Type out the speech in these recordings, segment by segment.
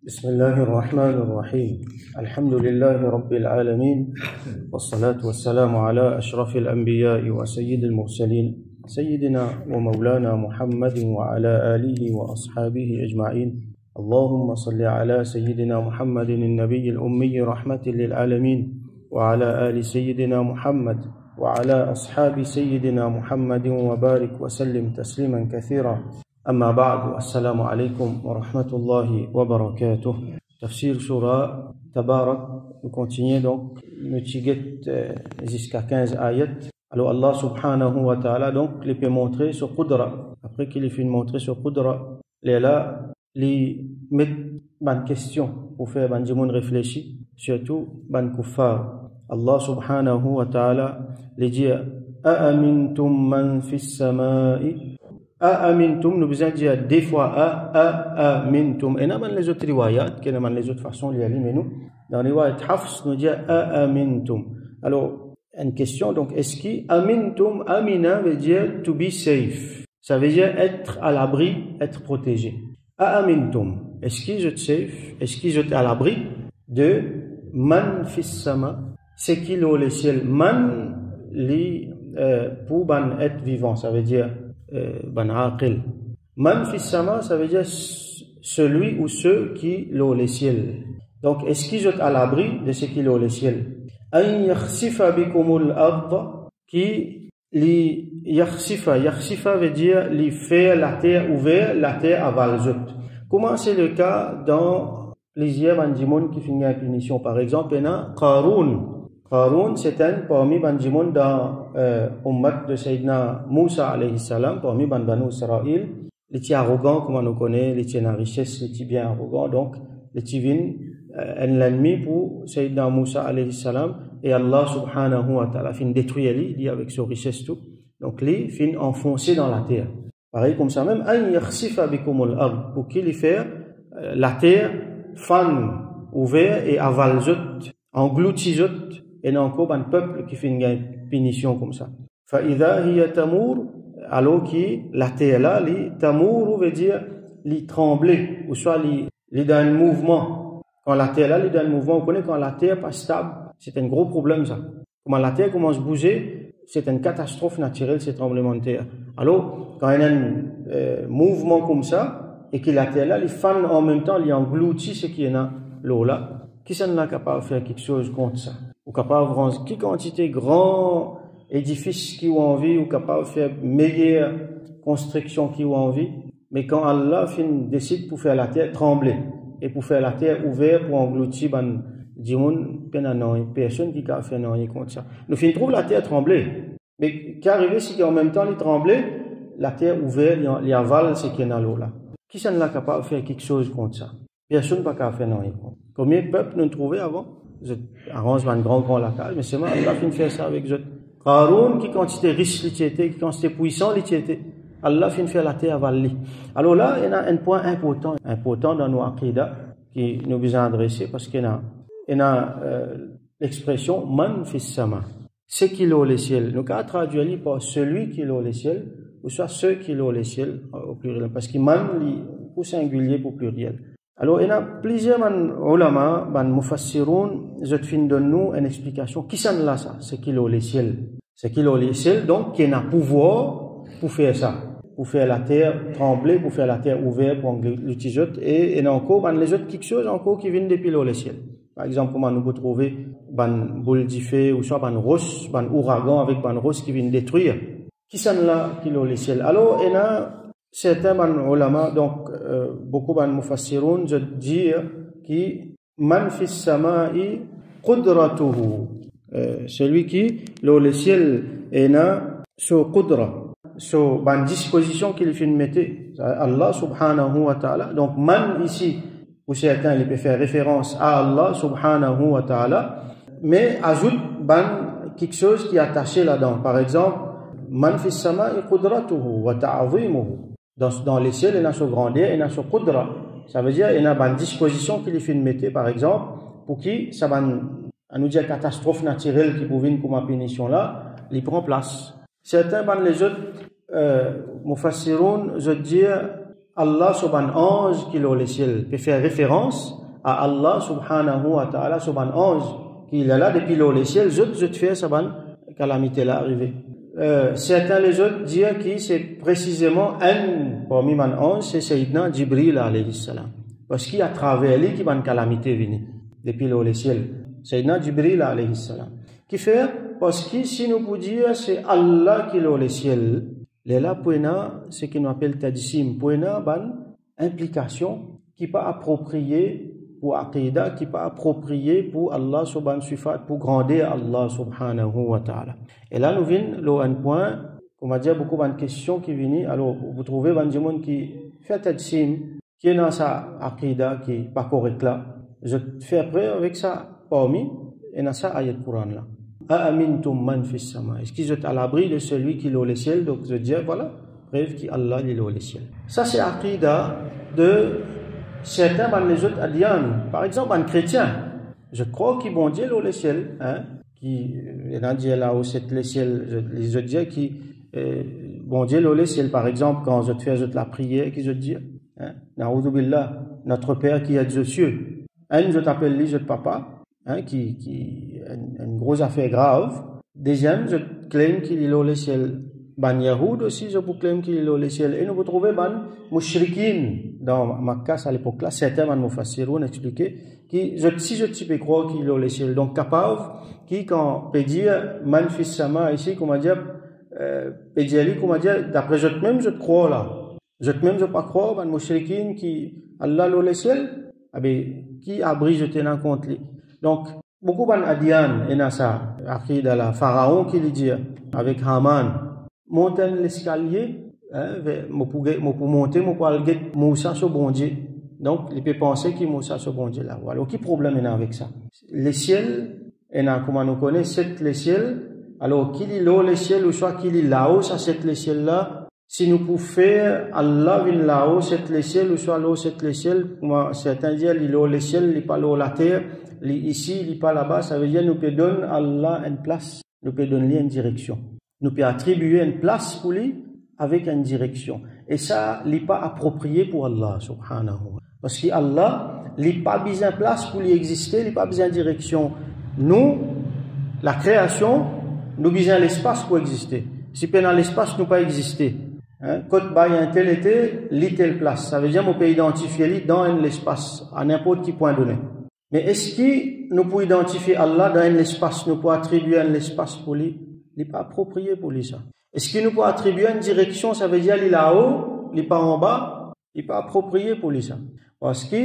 بسم الله الرحمن الرحيم الحمد لله رب العالمين والصلاة والسلام على أشرف الأنبياء وسيد المرسلين سيدنا ومولانا محمد وعلى آله وأصحابه أجمعين اللهم صل على سيدنا محمد النبي الأمي رحمة للعالمين وعلى آل سيدنا محمد وعلى أصحاب سيدنا محمد وبارك وسلم تسليما كثيرا أما بعد السلام عليكم ورحمة الله وبركاته Tafsir Surah Tabarak. Nous continuons donc le tiget jusqu'à 15 ayats. Alors Allah subhanahu wa ta'ala donc les peut montrer sur Qudra. Après qu'il ait fait montrer sur Qudra, les là les mettre une question pour faire ban djimoun réfléchir, surtout ban kuffar. Allah subhanahu wa ta'ala les dit A'amintum man fis sama'i. Amintum, nous besoin dire des fois amintum. Et dans les autres riwayat, qui dans les autres façons, mais nous, dans les riwayat Hafs, nous dit amintum. Alors, une question, donc, est-ce que amintum, amina veut dire to be safe. Ça veut dire être à l'abri, être protégé. Amintum, est-ce que je suis safe? Est-ce que je suis à l'abri de man fis sama? C'est qui l'eau le ciel? Man, li, pour ban être vivant, ça veut dire ban aqil. Man fis sama, ça veut dire celui ou ceux qui l'ont le ciel. Donc, est-ce qu'ils sont à l'abri de ce qui l'ont le ciel? An yakhsifa bikumul ard, qui li yakhsifa veut dire li faire la terre ouverte, la terre avalzot. Comment c'est le cas dans les bandimon qui finit la punition? Par exemple, il y a Qarun, c'est un parmi bandimon dans ummat de Sayyidina Moussa alayhi salam, parmi Banu Israël, les petits arrogants, comme on nous connaît, les petits en richesse, les petits bien arrogants, donc les petits vins, l'ennemi pour Sayyidina Moussa alayhi salam, et Allah subhanahu wa ta'ala fin détruire lui avec sa richesse tout, donc lui fin enfoncer dans la terre. Pareil comme ça même, an yakhsifa bikumul ard, pour qu'il y fait la terre fan ouvert et avalzot, engloutisot, et non encore un peuple qui fait une punition comme ça. Fa'idha hiya tamur, alors qui la terre là, li tamur veut dire li trembler, ou soit li dans un mouvement. Quand la terre là, li dans un mouvement, vous connaissez quand la terre pas stable, c'est un gros problème ça. Comment la terre commence à bouger, c'est une catastrophe naturelle, ce tremblement de terre. Alors, quand il y a un mouvement comme ça, et que la terre là, les fans en même temps, il engloutit ce qui est dans l'eau là, qui s'en est capable de faire quelque chose contre ça? Ou capable de rendre qui quantité grand édifice qui ont envie, ou capable de faire meilleure construction qui ont envie. Mais quand Allah décide pour faire la terre trembler, et pour faire la terre ouverte, pour engloutir, personne qui a fait rien contre ça. Nous trouvons la terre trembler. Mais qu'arrive si qu'en même temps, il tremblait, la terre ouverte, il avale ce qui est dans l'eau là. Qui s'en est capable de faire quelque chose contre ça? Personne n'a pas fait rien. Combien de peuples nous trouvaient avant? Je arrange un grand lacage, mais c'est moi, Allah fin faire ça avec eux. Qarun, qui quantité riche l'étiété, qui quantité puissant l'étiété, Allah fin faire la terre avaler. Alors là, il y a un point important dans nos aqidah, qui nous besoin adresser, parce qu'il y a l'expression man fis sama. C'est qui l'eau le ciel. Nous, quand traduit par celui qui l'eau le ciel, ou soit ceux qui l'eau le ciel, au pluriel, parce que man, pour singulier, pour pluriel. Alors, il y a plusieurs ulama, mufassiroun, je te finis de nous une explication. Qui s'en là ça? C'est qui l'eau le ciel. C'est qui l'eau le ciel, donc, qui a pouvoir pour faire ça. Pour faire la terre trembler, pour faire la terre ouverte, pour l'utiliser. Et il y a encore, les autres, quelque chose encore qui viennent depuis l'eau le ciel. Par exemple, comment nous pouvons trouver, boule d'ifé, ou soit, roche, ouragan avec roche qui viennent détruire. Qui s'en là, qui l'eau le ciel. Alors, il y a certains ulama, donc beaucoup de mufassiroun, je dis qui man fis sama'i qudratuhu, celui qui le ciel est na sur qudra, sur une disposition qu'il fait mettre Allah subhanahu wa ta'ala. Donc man ici, pour certains il peut faire référence à Allah subhanahu wa ta'ala, mais ajoute quelque chose qui est attaché là-dedans. Par exemple, man fis sama'i qudratuhu wa ta'zimuhu. Dans les ciels, il y a sa grandeur, il y a sa qudra. Ça veut dire, il y a une disposition qu'il fait mettre, par exemple, pour qui, ça va nous dire catastrophe naturelle qui pouvait comme une punition là, il prend place. Certains, les autres, mufassiroun, je veux dire, Allah subhan ange qui est le ciel peut faire référence à Allah subhanahu wa ta'ala subhan ange qui est là depuis le ciel, je te fais ça calamité là arrivé. Certains les autres disent que c'est précisément un parmi man ange, c'est Sayyidina Jibril alayhi salam. Parce qu'il a travers lui qui va une calamité venir depuis le ciel. Sayyidina Jibril alayhi salam. Qui fait, parce que si nous pouvons dire c'est Allah qui est le ciel, là pour ce qu'on appelle tadsim, pour une implication qui n'est pas appropriée pour Aqidah, qui n'est pas appropriée pour Allah subhanahu wa ta'ala, pour grandir Allah subhanahu wa ta'ala. Et là, nous venons à un point, on va dire beaucoup de questions qui viennent. Alors, vous trouvez des gens qui fait tadsim, qui est dans sa Aqidah, qui n'est pas correct là. Je fais après avec ça, parmi, et dans ça, ayat Quran là. A'amintum man fis sama. Est-ce qu'ils sont à l'abri de celui qui est au ciel? Donc, je dis, voilà, preuve qu'Allah est au ciel. Ça, c'est Aqidah de certains dans les autres adyan. Par exemple, un chrétien. Je crois qu'ils vont dire au ciel, hein, qui, dit là-haut, c'est le ciel, les autres disent qui, bon Dieu, le ciel, par exemple, quand je te fais la prière, qui je te dis, hein, Na'udhu billah, notre Père qui est aux cieux. Un, je t'appelle lui, je te papa, hein, qui une grosse affaire grave. Deuxième, je clame qu'il est au ciel. Ban Yahoud aussi, je vous clame qu'il est au ciel. Et nous vous trouvez ban Mushrikin dans Makkah à l'époque là, certains ban Mufassirun expliqué qui, si je peux croire qu'il est au ciel. Donc, capable, qui, quand peut dire, man fis sama ici, comment dire, peut dire, comment dire, d'après je te crois là. Je te même, je pas croire, ban Mushrikin qui, Allah au ciel, qui a brisé jeté dans compte lui. Donc, beaucoup ban Adian, et dans ça, Aqida la Pharaon qui lui dit, avec Haman, monter l'escalier, hein, pour monter, pour aller Moussa sur bon Dieu. Donc, il peut penser qu'il Moussa sur bon Dieu là. Voilà. Quel problème est avec ça? Les ciels, et comment nous connaissons, c'est les ciels. Alors, qu'il est là, les ciels, ou soit qu'il est là-haut, ça c'est les ciels là. Si nous pouvons faire, Allah vient là-haut, c'est les ciels, ou soit là-haut, c'est les ciels. Moi, certains disent, il est là, les ciels, il n'est pas là, la terre. Ici, il n'est pas là-bas. Ça veut dire, nous pouvons donner à Allah une place. Nous pouvons donner une direction. Nous pouvons attribuer une place pour lui avec une direction. Et ça, il n'est pas approprié pour Allah, subhanahu. Parce qu'Allah, il n'est pas besoin de place pour lui exister, il n'est pas besoin de direction. Nous, la création, nous avons besoin de l'espace pour exister. Si pendant l'espace, nous pas exister. Hein? Quand il y a un tel été, il telle place. Ça veut dire qu'on peut identifier lui dans l'espace, à n'importe quel point donné. Mais est-ce que nous pouvons identifier Allah dans l'espace, nous pouvons attribuer un espace pour lui? Il n'est pas approprié pour lui ça. Est-ce qu'il nous peut attribuer une direction, ça veut dire il est là-haut, il n'est pas en bas, il n'est pas approprié pour lui ça. Parce que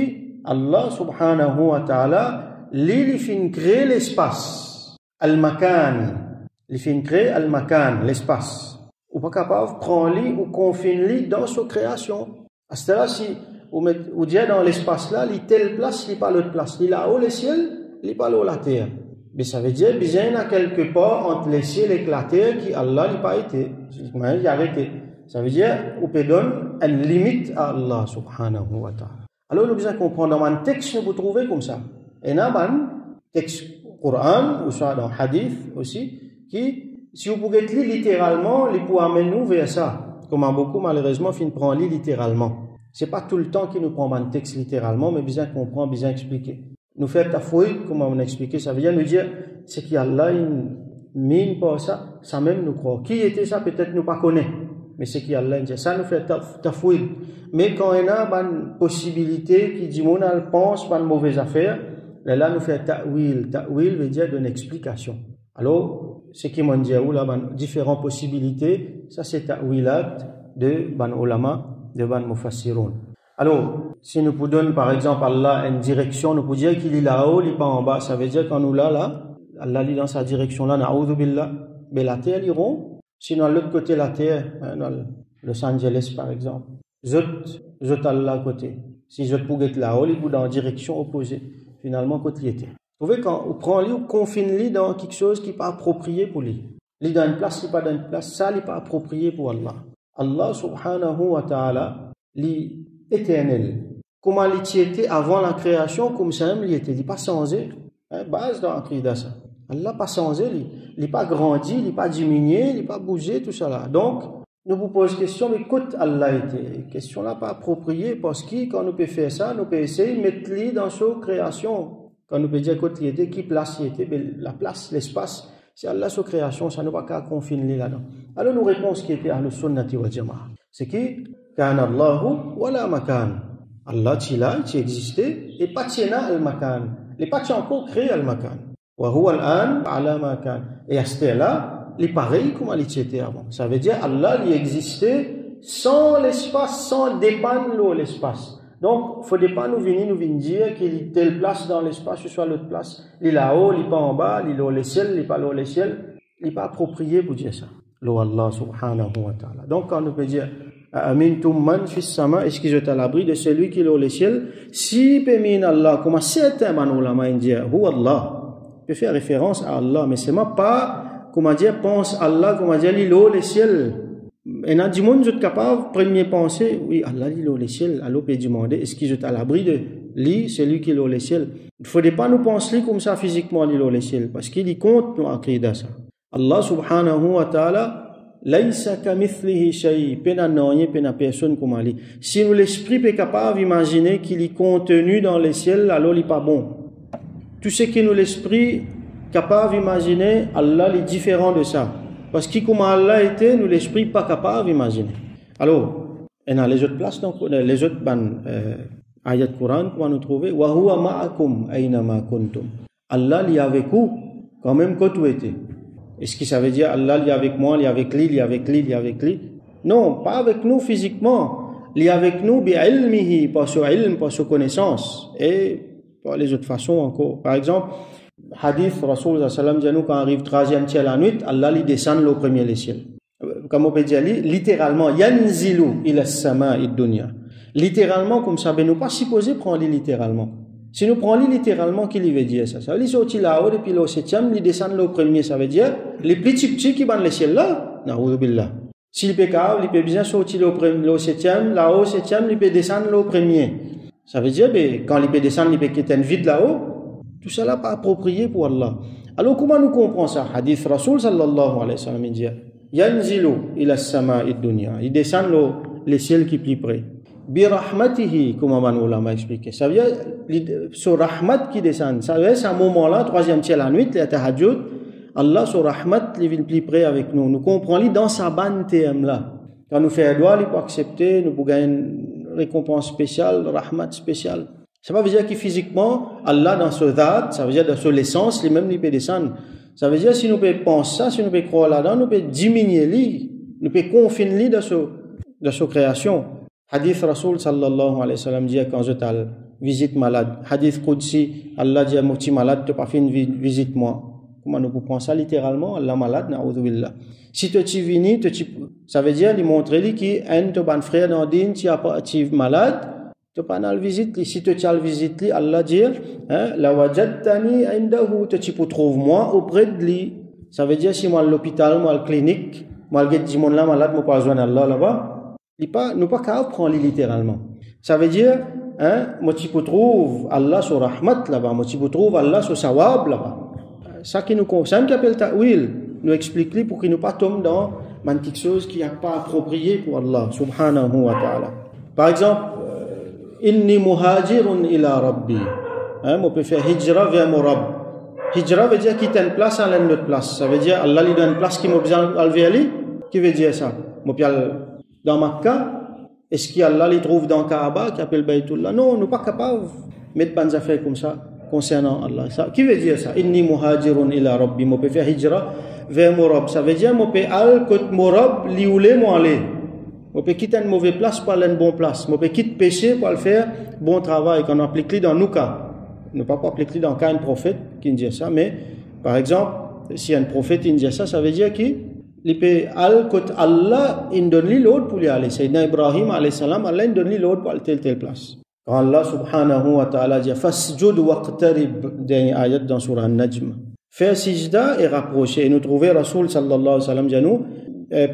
Allah subhanahu wa ta'ala, il fait créer l'espace, al-makan, il fait créer al-makan, l'espace. Ou pas capable de prendre-lui ou confine-lui dans sa création. À ce là si vous dites dans l'espace là, il est telle place, il n'est pas l'autre place. Il est là-haut le ciel, il n'est pas là-haut la terre. Mais ça veut dire, bien, il y a quelque part entre les ciels et la terre qui Allah n'a pas été. Il a arrêté. Ça veut dire, on peut donner une limite à Allah subhanahu wa ta'ala. Alors, nous devons comprendre dans un texte, vous trouvez comme ça. Et dans un texte Coran, ou soit dans Hadith aussi, qui, si vous pouvez lire littéralement, il peut amener nous vers ça. Comme beaucoup, malheureusement, finissent par lire littéralement. C'est pas tout le temps qu'il nous prend un texte littéralement, mais bien comprendre, bien expliquer. Nous faire tafouid, comme on a expliqué, ça veut dire nous dire, c'est qu'Allah, il mine pas ça, ça même nous croit. Qui était ça, peut-être nous pas connaît. Mais c'est qu'Allah, il dit, ça nous fait tafouid. Mais quand il y a une possibilité qui dit, on pense pas une mauvaise affaire, là, nous fait ta'wil. Ta'wil veut dire d'une explication. Alors, ce qui m'ont dit, là, différentes possibilités, ça c'est ta'wilat de ban ulama, de ban mufassirun. Alors, si nous pouvons donner, par exemple, Allah une direction, nous pouvons dire qu'il est là-haut, il n'est pas en bas. Ça veut dire quand nous là, Allah est dans sa direction là, na'udhu billah. Mais la terre, ils iront. Sinon, à l'autre côté de la terre, dans Los Angeles, par exemple, je Allah à côté. Si je pouvais être là-haut, il est dans la direction opposée. Finalement, côté il était. Vous voyez, quand on prend lui, on confine lui dans quelque chose qui n'est pas approprié pour lui. Il est dans une place, il n'est pas dans une place. Ça, il n'est pas approprié pour Allah. Allah subhanahu wa ta'ala, il éternel. Comment il était avant la création, comme ça même il était. Il n'est pas changé. Base dans l'Aqida ça. Allah n'a pas changé. Il n'est pas grandi, il n'est pas diminué, il n'est pas bougé, tout ça là. Donc, nous vous posons question, mais écoute, Allah était. Question là pas appropriée parce que quand nous peut faire ça, nous peut essayer de mettre lui dans sa création. Quand nous peut dire, écoute, il était, qui place il était, la place, l'espace, c'est Allah sa création, ça ne va pas confiner là-dedans. Alors, nous réponse qui était à le sunnati wa jama'a. C'est qui? Kana Allahu wa la makan. Allah, tu là, tu existais, et pas tu al makan. Les pas tu encore créé al makan. Wa huwa al-an ala makan. Et à ce là, il est pareil comme il était avant. Ça veut dire Allah il existait sans l'espace, sans dépendre de l'espace. Donc, il ne faut pas nous venir dire qu'il est telle place dans l'espace, que ce soit l'autre place. Il est là-haut, il n'est pas en bas, il est au ciel, il n'est pas au ciel. Il n'est pas approprié pour dire ça. Lo Allah subhanahu wa ta'ala. Donc, quand on peut dire Amintum man fis sama, est-ce qu'il est à l'abri de celui qui est au ciel? Si pémine Allah, comme certains man ulama disent, Hu Allah, peut faire référence à Allah, mais c'est pas comment dire, pense Allah, comment dire, l'îlot, les ciels. Et dans le monde, vous êtes capable, premier penser, oui, Allah, l'îlot, les ciels, Allah peut demander, est-ce qu'il est à l'abri de lui, c'est lui qui est les ciels. Il ne faudrait pas nous penser comme ça physiquement, l'îlot, les ciels, parce qu'il y compte nous akrida ça. Allah subhanahu wa ta'ala, laïsa kamithlihi shay, pena n'ayé, pena personne comme Ali. Si nous l'esprit est capable d'imaginer qu'il est contenu dans les ciels, alors il n'est pas bon. Tout ce qui nous l'esprit capable d'imaginer, Allah est différent de ça. Parce que comme Allah était, nous l'esprit pas capable d'imaginer. Alors, et dans les autres places, donc, les autres ayats Coran, qu'on va nous trouver, wa huwa ma'akum aina ma kuntum. Allah est avec vous, quand même que tout était. Est-ce que ça veut dire Allah est avec moi, il est avec lui, il est avec lui, il est avec lui? Non, pas avec nous physiquement. Il est avec nous bi ilmihi, par son ilm, par sa connaissance. Et par les autres façons encore. Par exemple, Hadith, Rasul sallam dit nous quand arrive 3e tiers la nuit, Allah lui descend au premier les ciels. Comme on peut dire littéralement, yanzilu ila as-sama'i dunya. Littéralement comme ça, ben nous pas supposé prendre littéralement. Si nous prenons littéralement, qu'il veut dire ça? Ça veut dire sortir là-haut depuis le 7e, il descend au premier, ça veut dire les petits qui vont les ciels là, na'udhu billah. S'il peut capable, il peut bien sortir au 7e, là-haut 7e, il peut descendre au premier. Ça veut dire ben quand il peut descendre, il peut quitter un vide là-haut. Tout ça là pas approprié pour Allah. Alors comment nous comprenons ça? Hadith Rasul sallallahu alayhi wa sallam il dit yanzilu ila as-sama'i dunya. Il descend les ciels qui plus près. Bi rahmatihi, comme man ulama expliqué. Ça veut dire sur rahmat qui descend. Ça veut dire c'est un moment là, 3e tiers la nuit, la tahajjud, Allah sur rahmat il vient plus près avec nous. Nous comprenons dans sa bande TM là. Quand nous faisons doigt, il peut accepter, nous pouvons gagner une récompense spéciale, rahmat spéciale. Ça veut dire que physiquement, Allah dans ce dhat, ça veut dire dans son essence, lui-même, il peut descendre. Ça veut dire si nous pouvons penser ça, si nous pouvons croire là-dedans, nous pouvons diminuer lui, nous pouvons confiner lui dans sa création. Hadith Rasul sallallahu alayhi wa sallam dit quand je t'ai visite malade. Hadith Qudsi, Allah dit à mon petit malade, tu n'as pas fait une visite moi. Comment nous pouvons penser ça littéralement? Allah malade, na'udhu billah. Si tu es venu, ça veut dire, lui montrer lui qui est un frère dans din, tu es malade. Tu pas dans la visite, si tu as la visite, Allah dit, la wajadtani indahu, tu peux trouver moi auprès de lui. Ça veut dire, si moi à l'hôpital, moi à la clinique, moi à le monde là malade, moi pas besoin d'Allah là-bas, nous pas capable prendre littéralement. Ça veut dire, moi tu peux trouver Allah sur rahmat là-bas, moi tu peux trouver Allah sur sawab là-bas. Ça qui nous concerne, qui appelle ta'wil, nous explique pour qu'il ne pas tombe dans quelque chose qui n'est pas approprié pour Allah, subhanahu wa ta'ala. Par exemple, Inni muhajirun ila rabbi. On peut faire hijra vers mon Rabb. Hijra veut dire quitter une place à une autre place. Ça veut dire Allah lui donne une place qui m'a besoin d'aller vers lui. Qui veut dire ça? Dans Makkah, est-ce qu'Allah les trouve dans Kaaba qui appelle Baytullah? Non, nous ne sommes pas capables de mettre des affaires comme ça concernant Allah. Ça, qui veut dire ça? Inni muhajirun ila rabbi. On peut faire hijra vers mon Rabb. Ça veut dire on peut aller côté mon Rabb, li ou le moi aller. On peut quitter une mauvaise place pour aller à une bonne place. On peut quitter le péché pour le faire bon travail. Quand on applique dans nos cas. On ne peut pas appliquer dans le cas d'un prophète qui dit ça. Mais, par exemple, si un prophète qui dit ça, ça veut dire qu'il peut aller côté Allah, il donne l'autre pour y aller. Sayyidina Ibrahim, alayhi salam, Allah, il donne l'autre pour aller telle place. Quand Allah, subhanahu wa ta'ala, dit Fasjud waqtarib, dernier ayat dans Surah An-Najm. Faire sijda et rapprocher. Et nous trouver Rasul sallallahu alayhi wa sallam, dit nous,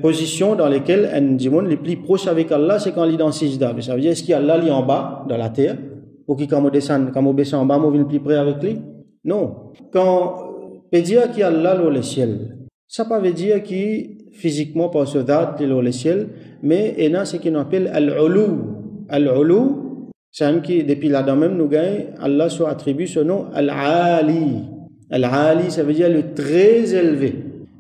position dans lesquelles un dimon les plus proches avec Allah, c'est quand il est dans sijda. Mais ça veut dire, est-ce qu'Allah est en bas, dans la terre, pour qu'il, quand on descend en bas, on vient plus près avec lui? Non. Quand, peut dire qu'Allah est le ciel, Ça pas veut dire qui physiquement pas ce date le ciel, mais il y a ce qu'on appelle al-ulu. Al-ulu, c'est un qui depuis là-dedans même nous gagne, Allah soit attribue ce nom al-ali. Al-ali, ça veut dire le très élevé.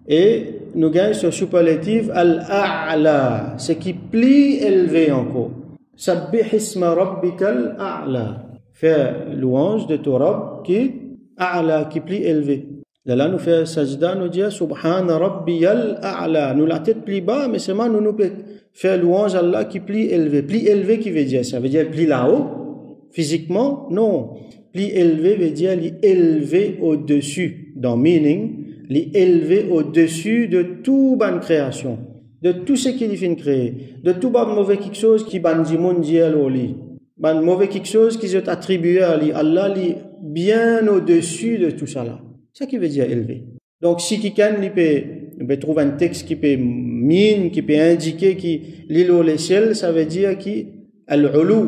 Et nous gagne ce superlatif al-a'la, ce qui plie élevé encore. Sabbih isma rabbikal a'la. Faire louange de ton Rabb qui a'la, qui plie élevé. Là, nous faisons sajda, nous disons Subhana Rabbiyal A'la. Nous la tête plie bas, mais seulement nous faire louange à Allah qui plie élevé. Plie élevé qui veut dire ça? Veut dire plie là-haut? Physiquement? Non. Plie élevé veut dire élevé au-dessus. Dans meaning, élevé au-dessus de toute bonne création. De tout ce qu'il fait créer. De tout bon mauvais quelque chose qui ban du monde dit à l'oli. Ban mauvais quelque chose qui est attribué à lui. Allah lit bien au-dessus de tout ça là. Ça qui veut dire élevé. Donc, si quelqu'un peut trouver un texte qui peut qui peut indiquer qui l'îlot les ciels, ça veut dire qui al-ulu,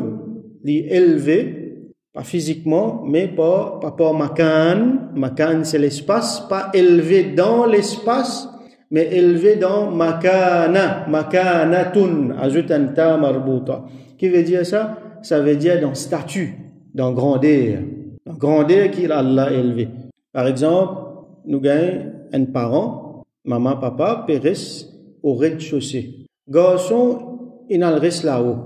l'élevé, pas physiquement, mais pas makan. Makan, c'est l'espace, pas élevé dans l'espace, mais élevé dans makana, makanatun, ajoute un ta marbuta. Qui veut dire ça? Ça veut dire dans statut, dans grandeur. Dans grandeur qu'il Allah élevé. Par exemple, nous gagnons un parent, maman, papa, périsse au rez-de-chaussée. Garçon, il a le reste là-haut,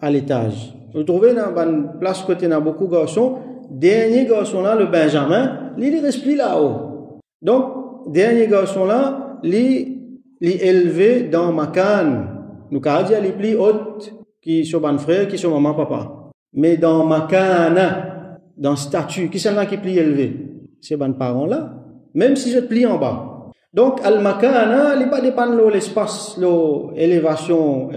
à l'étage. Vous trouvez dans une place côté dans beaucoup de garçons, dernier garçon là, le Benjamin, il reste plus là-haut. Donc, dernier garçon là, il est élevé dans makan. Nous avons dit, il est plus haute qui sont mon frère, qui sont maman, papa. Mais dans makana, dans statut, qui c'est là qui est plus élevé? Ces bons parents-là, même si je plie en bas. Donc, al-makana, il n'est pas dépend de l'espace, l'élévation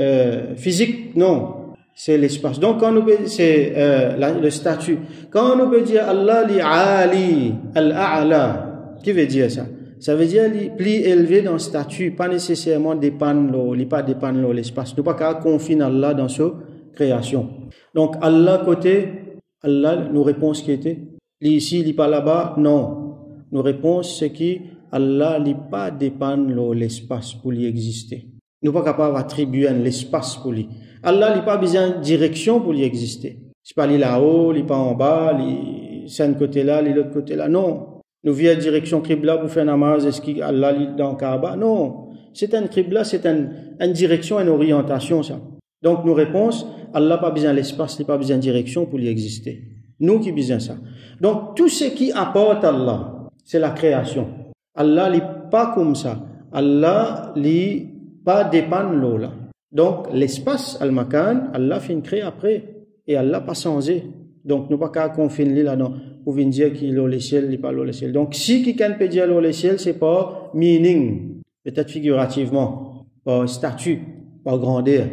physique, non. C'est l'espace. Donc, quand nous c'est le statut. Quand nous peut dire Allah li ali, al-a'la, qui veut dire ça? Ça veut dire li plie élevé dans le statut, pas nécessairement dépendre l'espace. Nous pas qu'à confier Allah dans sa création. Donc, Allah côté, Allah nous répond ce qui était. Ici, il n'est pas là-bas, non. Nos réponses, c'est que Allah n'est pas dépendre l'espace pour lui exister. Nous ne sommes pas capables d'attribuer l'espace pour lui. Allah n'a pas besoin de direction pour lui exister. C'est pas lui là-haut, il n'est pas en bas, c'est un côté là, l'autre côté là. Non. Nous vient direction Qibla pour faire namaz, est-ce qu'Allah est dans Kaaba? Non. C'est un Qibla, c'est une direction, une orientation, ça. Donc, nos réponses, Allah n'a pas besoin de l'espace, il n'a pas besoin de direction pour lui exister. Nous qui besoin ça. Donc, tout ce qui apporte Allah, c'est la création. Allah n'est pas comme ça. Allah n'est pas dépend de l'eau là. Donc, l'espace, al-makan, Allah fait une crée après. Et Allah pas changé. Donc, nous pas qu'à confiner là-dedans. Pour venir dire qu'il est le ciel, il n'est pas le ciel. Donc, si quelqu'un peut dire le ciel, c'est pas meaning. Peut-être figurativement. Pas statut. Pas grandeur.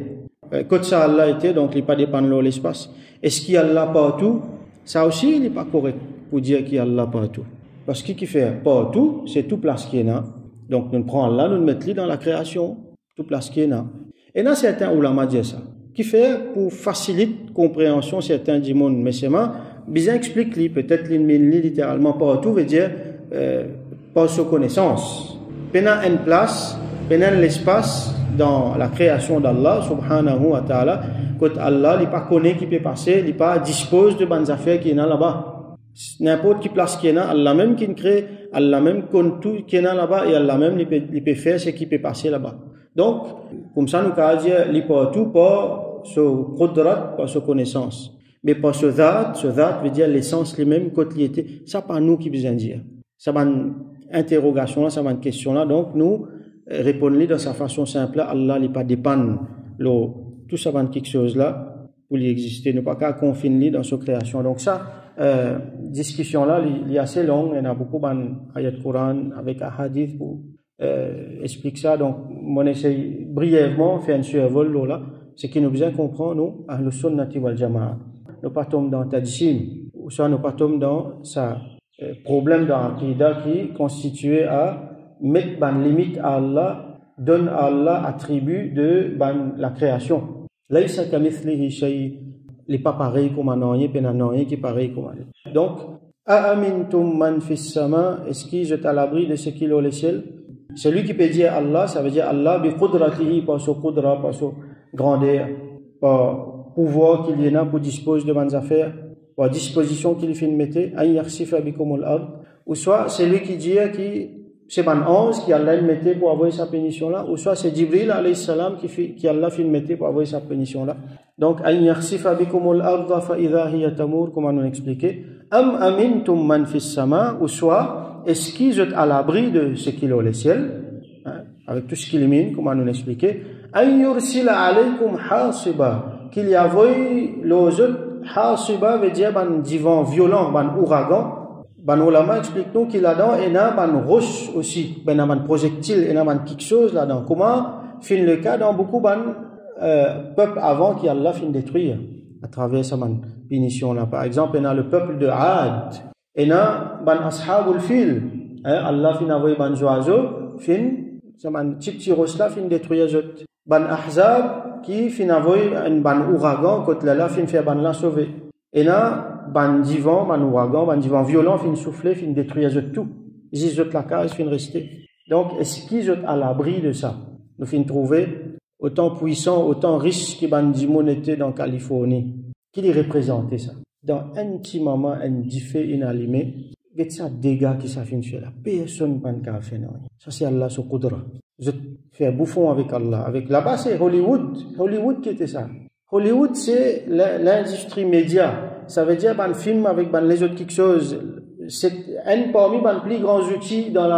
Quand ça Allah était, donc il n'est pas dépend de l'espace. Est-ce qu'il y a Allah partout? Ça aussi, il n'est pas correct pour dire qu'il y a Allah partout. Parce que qui fait partout, c'est tout place qui est là. Donc, nous prenons Allah, nous le mettons dans la création. Tout place qui est là. Et là, certains ulama disent ça. Qui fait pour faciliter la compréhension certains du monde, mais c'est moi, bien explique-lui, peut-être littéralement partout, veut dire par sa connaissance. Pendant une place, pendant l'espace dans la création d'Allah, subhanahu wa ta'ala, quand Allah n'est pas connaît qui peut passer, il n'est pas dispose de bonnes affaires qui est là-bas. N'importe qui place qui est là, Allah même qui crée, Allah même compte tout qui est là-bas, et Allah même il peut faire ce qui peut passer là-bas. Donc, comme ça, nous pouvons dire, il partout par ce qudrat, par sa connaissance. Mais par ce dhat veut dire l'essence lui-même, quand il était, ça pas nous qui besoin dire. Ça va une interrogation là, ça va une question là. Donc, nous, répondons de sa façon simple, Allah n'est pas dépend, tout ça va quelque chose là, pour lui exister. Nous pas qu'à confiner dans sa création. Donc, ça, discussion là, il est assez longue, il y a beaucoup d'ayats de Coran avec un hadith pour explique ça. Donc, on essaie brièvement faire un survol là. Ce qui nous besoin comprendre, nous, Ahlus Sunnati wal Jama'a. Nous pas tomber dans Tadjim, ou soit nous pas tomber dans ça problème d'Aqida qui est constitué à mettre une limite à Allah, donne à Allah attribut de la création. Laysa kamithlihi shay, il n'est pas pareil comme un rien, puis un rien qui est pareil comme un. Donc, A'amintum man fis sama, est-ce qu'il est à l'abri de ce qu'il est au ciel? Celui qui peut dire Allah, ça veut dire Allah bi qudratihi, par son qudra, par son grandeur, par pouvoir qu'il y en a pour disposer de bonnes affaires, par disposition qu'il fait de mettre, an yakhsifa bikumul ard, ou soit c'est lui qui dit qui c'est ban ange qui Allah mettait pour avoir sa pénition là, ou soit c'est Jibril alayhi salam qui Allah fait mettre pour avoir sa pénition là. Donc an yakhsifa bikumul ard fa idha hiya tamur, comment on expliquer, am amintum man fis sama, ou soit est-ce qu'ils sont à l'abri de ce qu'il y a au ciel, hein, avec tout ce qu'il mine, comment on expliquer, an yursila alaykum hasiba, qu'il y a l'autre hasiba veut dire ban divan violent, ban ouragan. Ban ulama explique nous qu'il là-dedans il y a ban roche aussi, ben ban projectile, il y a ban quelque chose là-dedans. Comment fin le cas dans beaucoup ban peuple avant qui Allah fin détruire à travers sa punition là. Par exemple, il y a le peuple de Ad, il y a ban ashabul fil, Allah fin envoyer ban oiseau, fin sa ban petit roche là fin détruire zot. Ban ahzab qui fin envoyer un ban ouragan quand là fin faire ban la sauver. Et là ban divan, ban ouragan, ban divan violent, fin souffler, fin détruire tout. Ils disent la case, fin rester. Donc, est-ce qu'ils sont à l'abri de ça? Nous fin trouver autant puissant, autant riche que ban dimon était dans Californie. Qui les représentait ça? Dans un petit moment, un diffé inanimé, il y a des dégâts qui ça fin faire là. Personne ban ka fait non. Ça c'est Allah sous Qudra. Je fais bouffon avec Allah. Avec là-bas c'est Hollywood. Hollywood qui était ça. Hollywood c'est l'industrie média. Ça veut dire ban film avec ban les autres quelque chose. C'est un parmi ban plus grands outils dans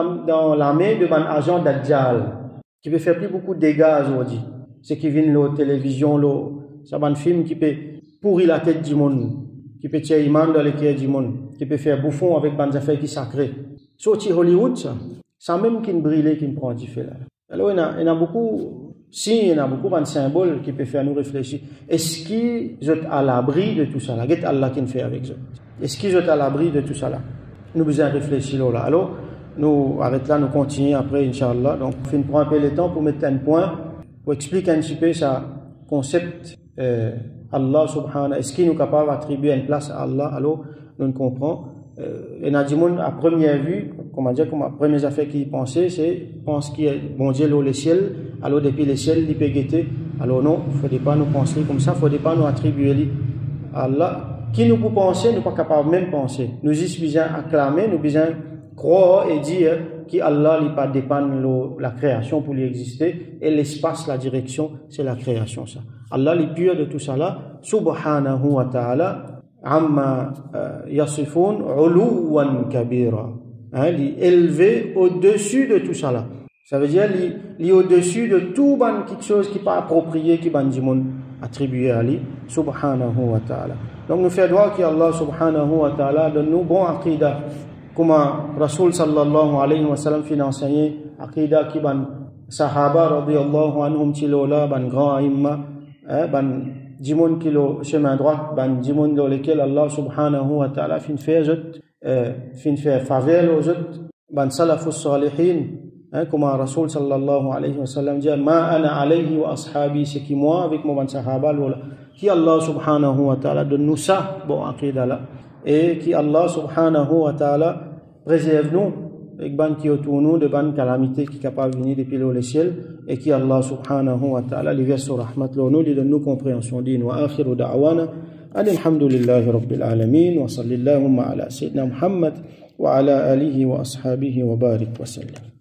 l'armée de ban agent Dajjal qui peut faire plus beaucoup de dégâts aujourd'hui. C'est qui vient la télévision, ça ban film qui peut pourrir la tête du monde, qui peut tirer iman dans les cœurs du monde, qui peut faire bouffon avec ban affaires qui sacrées. Sorti Hollywood ça même qui brille qui prend du fait là. Alors il y en a beaucoup. Si, il y a beaucoup de symboles qui peuvent faire nous réfléchir. Est-ce qu'ils sont à l'abri de tout ça là? Qu'est-ce Allah qui fait avec eux? Est-ce qu'ils sont à l'abri de tout ça là? Nous besoin réfléchir là. Alors, nous arrêtons là, nous continuons après, Inch'Allah. Donc, on prend un peu le temps pour mettre un point, pour expliquer un petit peu ce concept, Allah subhanahu. Est-ce qu'il nous est capable d'attribuer une place à Allah? Alors, nous comprenons. Et Nadimoun, à première vue, comment dire, comme la première affaire qu'il pensait, c'est, pense qu'il y a bon Dieu, le ciel, alors depuis le ciel, il peut guetter. Alors non, il ne faudrait pas nous penser comme ça, il ne faudrait pas nous attribuer à Allah. Qui nous peut penser, nous ne sommes pas capables même de penser. Nous y sommes besoin acclamer, nous besoin croire et dire qu'Allah n'est pas dépend la création pour lui exister, et l'espace, la direction, c'est la création, ça. Allah est pur de tout ça là, subhanahu wa ta'ala, amma yasifun uluwan kabira, il est élevé au-dessus de tout ça là. Ça veut dire il est au-dessus de tout quelque chose qui n'est pas approprié, qui ban dimon attribué à lui, subhanahu wa ta'ala. Donc nous faisons droit qu'Allah subhanahu wa ta'ala donne nous bon aqidah, comme Rasul sallallahu alayhi wa sallam fin enseigné aqidah qui ban sahaba radiyallahu anhum tilola ban grand aïmma, ban dimon qui le chemin droit, ban dimon dans lequel Allah subhanahu wa ta'ala fin faire faveur aux autres, ban salafus salihin, comme Rasul sallallahu alayhi wa sallam dit ma ana alayhi wa ashabi, c'est qui moi avec mon ban sahaba qui Allah subhanahu wa ta'ala donne nous ça bon aqidah là, et qui Allah subhanahu wa ta'ala préserve nous avec ban qui autour nous de ban calamité qui capable venir depuis le ciel, et qui Allah subhanahu wa ta'ala lui verse rahmat nous lui donne nous compréhension din. Wa akhiru da'wana alhamdulillahi rabbil alamin wa sallallahu ala sayyidina Muhammad wa ala alihi wa ashabihi wa barik wa sallam.